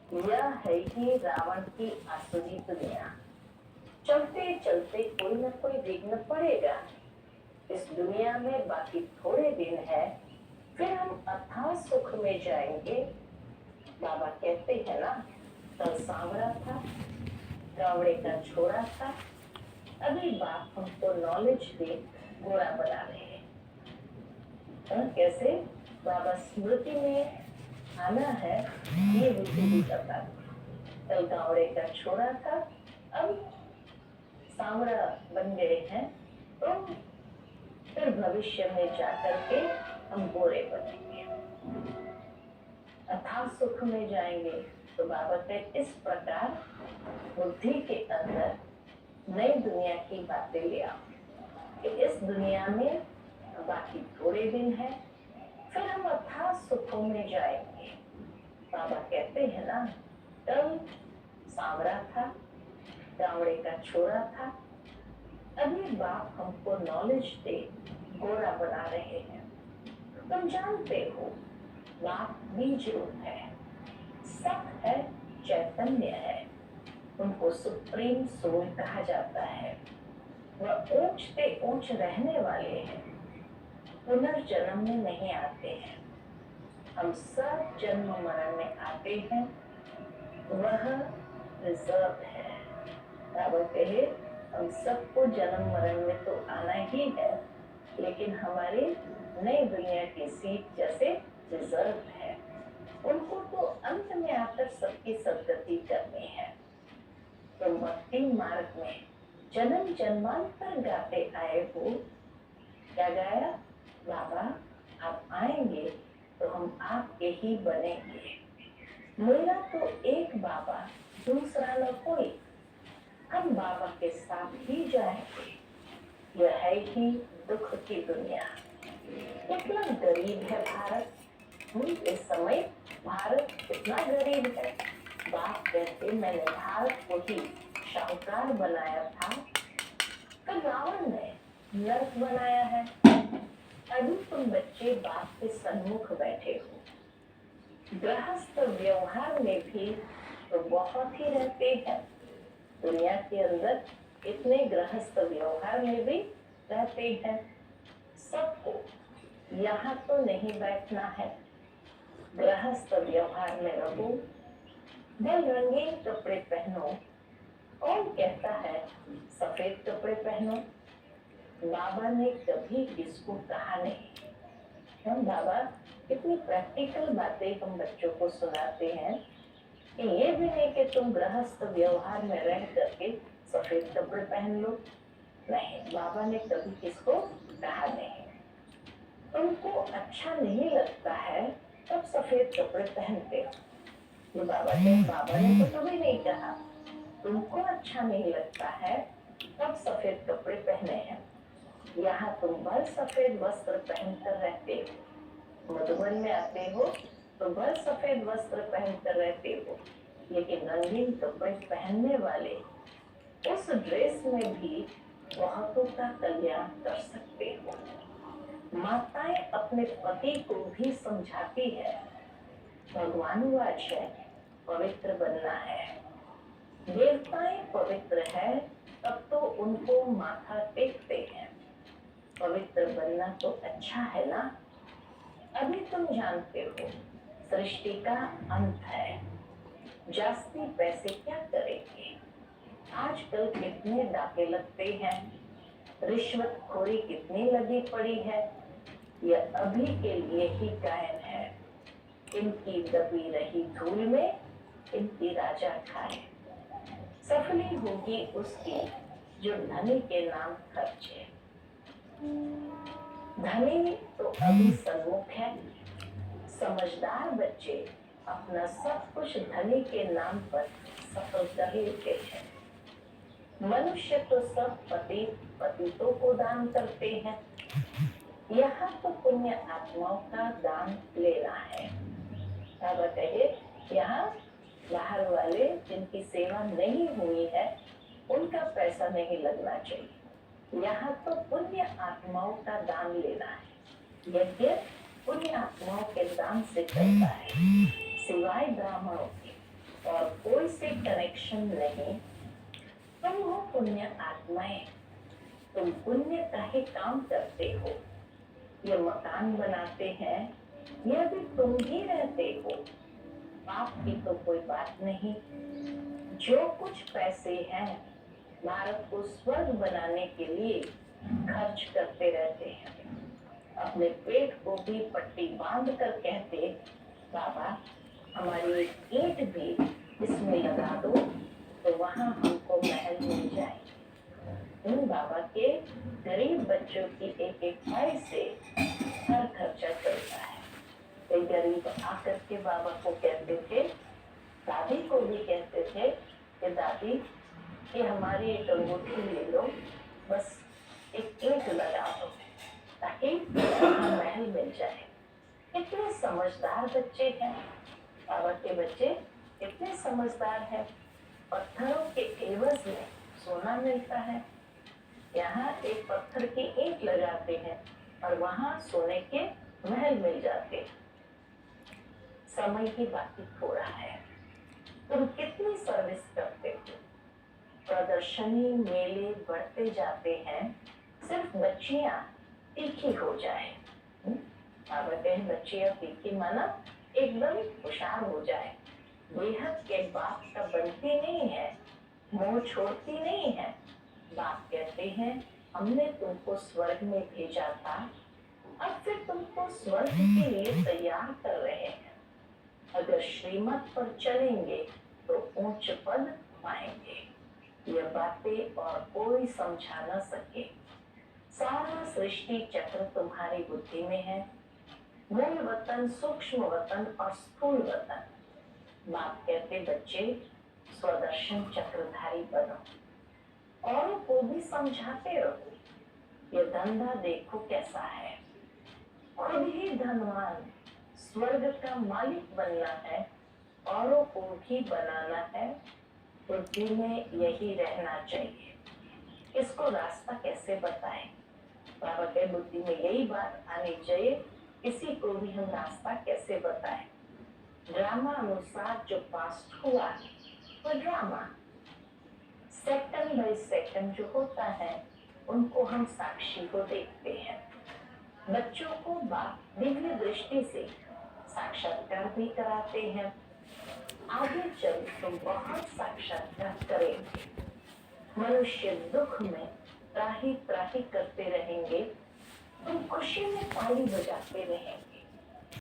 यह है ही रावण की आसुरी दुनिया। चलते चलते कोई न कोई विघ्न पड़ेगा। इस दुनिया में बाकी थोड़े दिन है, फिर हम अथाह सुख में जाएंगे। बाबा कहते हैं ना, कल सांवरा था, गावड़े का छोरा था, अभी बाप हमको नॉलेज दे गोरा बना रहे हैं। कैसे बाबा स्मृति में आना है, ये मुझे भी पता। कल गावड़े का छोरा था, अब सांवरा बन गए हैं, तो फिर भविष्य में जाकर के हम गोरे बनेंगे, अथाह सुख में जाएंगे। तो बाबा के इस प्रकार बुद्धि के अंदर नई दुनिया की बातें ले आओ कि इस दुनिया में बाकी थोड़े दिन है, फिर हम अथाह सुखों में जाएंगे। बाबा कहते हैं ना, कल सांवरा था, गावड़े का छोरा था, अभी बाप हमको नॉलेज दे गोरा बना रहे हैं। तुम जानते हो, बाप बीज रूप है, सत है, चैतन्य है, उनको सुप्रीम सोल कहा जाता है। वह ऊंचते ऊंच रहने वाले हैं, पुनर्जन्म में नहीं आते हैं। हम सब जन्म मरण में आते हैं, वह रिजर्व है। बाबा कहे, हम सबको जन्म मरण में तो आना ही है, लेकिन हमारी नई दुनिया की सीट जैसे रिजर्व है, उनको तो अंत में आकर सबकी सदगति करनी है। तो भक्ति मार्ग में जन्म जन्मांतर गाते आए हो। क्या गाया? बाबा आप आएंगे तो हम आपके ही बनेंगे। मेरा तो एक बाबा, दूसरा न कोई, हम बाबा के साथ ही जाएंगे। यह है ही दुख की दुनिया। कितना गरीब है भारत। इस समय भारत कितना गरीब है। बाप कहते, मैंने भारत को ही शाहूकार बनाया था, तो रावण ने नर्क बनाया है। अभी तुम बच्चे बाप के सन्मुख बैठे हो। गृहस्थ व्यवहार में भी तो बहुत ही रहते हैं। दुनिया के अंदर इतने गृहस्थ व्यवहार में भी रहते हैं। सबको यहाँ तो नहीं बैठना है। गृहस्थ व्यवहार में रहो, बल रंगीन कपड़े पहनो। कौन कहता है सफेद कपड़े पहनो? बाबा ने कभी किसको कहा नहीं। हम बाबा कितनी प्रैक्टिकल बातें हम बच्चों को सुनाते हैं कि ये भी नहीं कि तुम गृहस्थ व्यवहार में रह करके सफेद कपड़े पहन लो। नहीं, बाबा ने कभी किसको कहा नहीं। तुमको अच्छा नहीं लगता है तब सफेद कपड़े पहनते हो, ये बाबा ने तो कभी नहीं कहा। तुमको अच्छा नहीं लगता है तब सफेद कपड़े पहने हैं। यहाँ तुम भर सफेद वस्त्र पहनकर रहते हो। मधुबन में आते हो तो भर सफेद वस्त्र पहनकर रहते हो, लेकिन रंगीन कपड़े पहनने वाले उस ड्रेस में भी बहुतों का कल्याण कर सकते हो। माताएं अपने पति को भी समझाती है, भगवान वाच है, पवित्र बनना है। देवताएं पवित्र है, तब तो उनको माथा टेकते हैं। पवित्र बनना तो अच्छा है ना। अभी तुम जानते हो सृष्टि का अंत है, जास्ती पैसे क्या करेंगे। आजकल कितने डाके लगते हैं, रिश्वतखोरी कितनी लगी पड़ी है। यह अभी के लिए ही कायम है। इनकी दबी रही धूल में इनकी राजा खाए। सफली होगी उसकी जो धनी के नाम खर्चे। धनी तो अभी सन्मुख है। समझदार बच्चे अपना सब कुछ धनी के नाम पर सफल कर लेते हैं। मनुष्य तो सब पतितों को दान करते हैं। यहाँ तो पुण्य आत्माओं का दान लेना है। बाबा कहे, यहाँ बाहर वाले जिनकी सेवा नहीं हुई है उनका पैसा नहीं लगना चाहिए। यहाँ तो पुण्य आत्माओं का दान लेना है। यज्ञ पुण्य आत्माओं के दान से चलता है, सिवाय ब्राह्मणों के। कनेक्शन नहीं। तुम हो पुण्य आत्माएं, तुम पुण्य का ही काम करते हो। ये मकान बनाते हैं, यह भी तुम ही रहते हो। पाप की तो कोई बात नहीं। जो कुछ पैसे हैं भारत को स्वर्ग बनाने के लिए खर्च करते रहते हैं। अपने पेट को भी पट्टी बांध कर कहते, बाबा हमारी एक ईंट भी इसमें लगा दो तो वहां हमको महल मिल जाए। उन बाबा के गरीब बच्चों की एक एक पाई से हर खर्चा चलता है। कई गरीब आकर के बाबा को कहते थे, दादी को भी कहते थे कि दादी ये हमारी एक अंगूठी ले लो, बस एक ईंट लगा दो ताकि वहां महल मिल जाए। कितने समझदार बच्चे हैं बाबा के बच्चे, कितने समझदार हैं। पत्थरों के एवज में सोना मिलता है। यहाँ एक पत्थर की ईंट लगाते हैं और वहां सोने के महल मिल जाते हैं। समय की बाकी थोड़ा है। तुम कितनी सर्विस करते हो। प्रदर्शनी मेले बढ़ते जाते हैं, सिर्फ बच्चियां तीखी हो जाए। बाबा कहे बच्चियां तीखी माना एकदम होशियार हो जाए। बेहद के बाप का बनती नहीं है, मुंह छोड़ती नहीं है। बाप कहते हैं हमने तुमको स्वर्ग में भेजा था, अब फिर तुमको स्वर्ग के लिए तैयार कर रहे हैं। अगर श्रीमत पर चलेंगे तो उच्च पद पाएंगे। यह बातें और कोई समझा न सके। सारा सृष्टि चक्र तुम्हारी बुद्धि में है। मूल वतन, सूक्ष्म वतन और स्थूल वतन। बाप कहते बच्चे स्वदर्शन चक्रधारी बनो, औरों को भी समझाते रहो। ये धंधा देखो कैसा है। खुद ही धनवान स्वर्ग का मालिक बनना है, औरों को भी बनाना है। बुद्धि में यही रहना चाहिए। इसको रास्ता कैसे बताएं? बाबा के बुद्धि में यही बात आनी चाहिए, किसी को भी हम रास्ता कैसे बताएं। ड्रामा अनुसार जो पास्ट हुआ वो ड्रामा, सेकंड बाय सेकंड जो होता है उनको हम साक्षी को देखते हैं। बच्चों को बाप दिव्य दृष्टि से साक्षात्कार भी कराते हैं। आगे चल तुम बहुत साक्षात्कार करेंगे। मनुष्य दुख में त्राही त्राही करते रहेंगे, तुम खुशी में ताली बजाते रहेंगे।